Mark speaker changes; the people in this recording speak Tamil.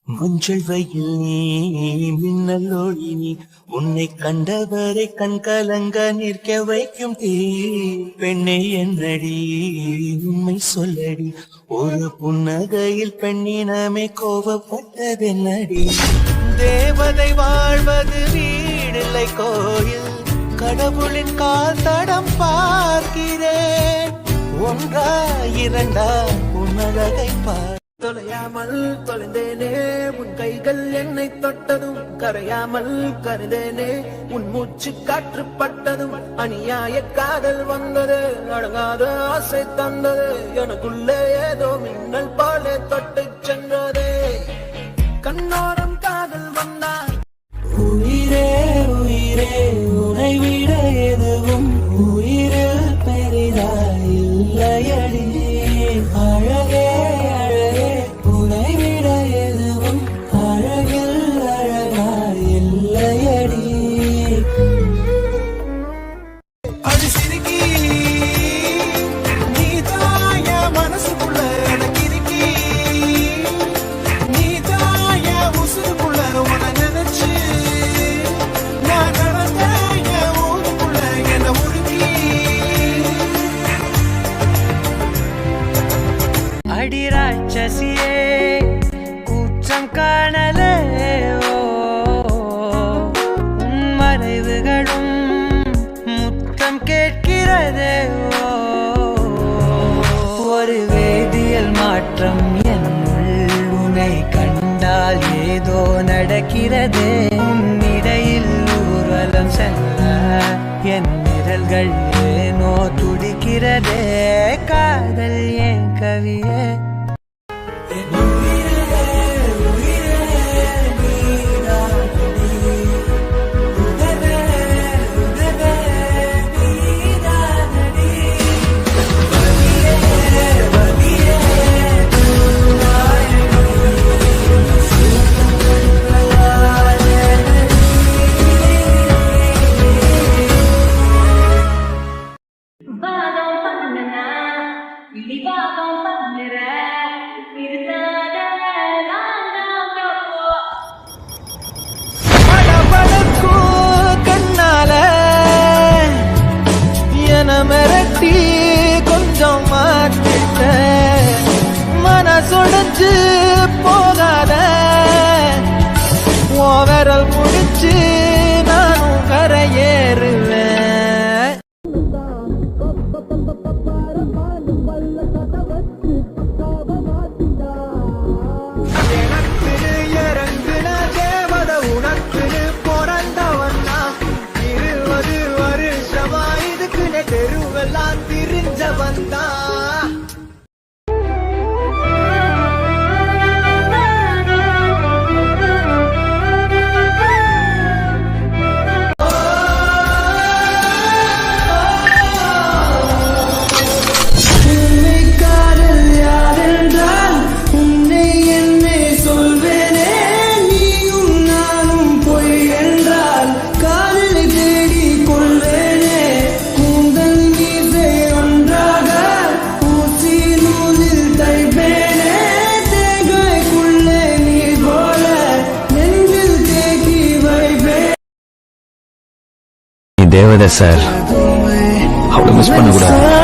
Speaker 1: மஞ்சள் வெயில் நீ மின்னல் ஒளி நீ உன்னை கண்டவரை கண் கலங்க நிற்க வைக்கும் தீ பெண்ணே என்னடி உண்மை சொல்லடி ஒரு புன்னகையில் பெண்ணினமே கோபப்பட்டதென்னடி தேவதை வாழ்வது வீடில்லை கோயில் கடவுளின் கால் தடம் பார்க்கிறேன் ஒன்றா இரண்டா உன்னழகை பார்
Speaker 2: தொலையாமல் தொலைந்தேனே உன் கைகள் என்னை தொட்டதும் கரையாமல் கருதேனே உன் மூச்சு காற்று பட்டதும் அநியாய காதல் வந்தது அடங்காத ஆசை தந்தது எனக்குள்ளே ஏதோ மின்னல் போல தொட்டு சென்றதே கண்ணோரம் காதல் வந்தார்
Speaker 1: உயிரே உயிரே உனை விட எதுவும் உயிரில் பெரிதாய் இல்லையடி அழகே அழகே உனை விட எதுவும் அழகில் அழகாய் இல்லையடி
Speaker 2: அடி சிரிக்கி நீ தாய மனசுக்குள்ள எனக்கு இருக்கி நீ தாய உசுருக்குள்ள உன நினைச்சு நான் நடந்த ஊருக்குள்ள என்ன உருக்கி
Speaker 3: அடி ராட்சசியே கூச்சம் காணலே உன் மறைவுகளும் முத்தம் கேட்கிறதே ஒரு வேதியியல் மாற்றம் என்னுள் உன்னை கண்டால் ஏதோ நடக்கிறதே இடையில் ஊர்வலம் செல்ல என் நிழல்கள் ஏனோ துடிக்கிறதே காதல் ஏன் கவியே
Speaker 2: கண்ணால என மிரட்டி கொஞ்சம் மாத்திட்ட மனசுடைஞ்சு போகாத ஓ விரல் முடிச்சு நானும் கரையேறுவேன் இறங்குன தேவத உனக்குன்னு பிறந்தவன்னா 20 வருஷமா இதுக்குன்னு தெருவெல்லாம் திரிஞ்சவன் தான்
Speaker 4: தேவதை சார் அவ்வளவு மிஸ் பண்ண கூடாது.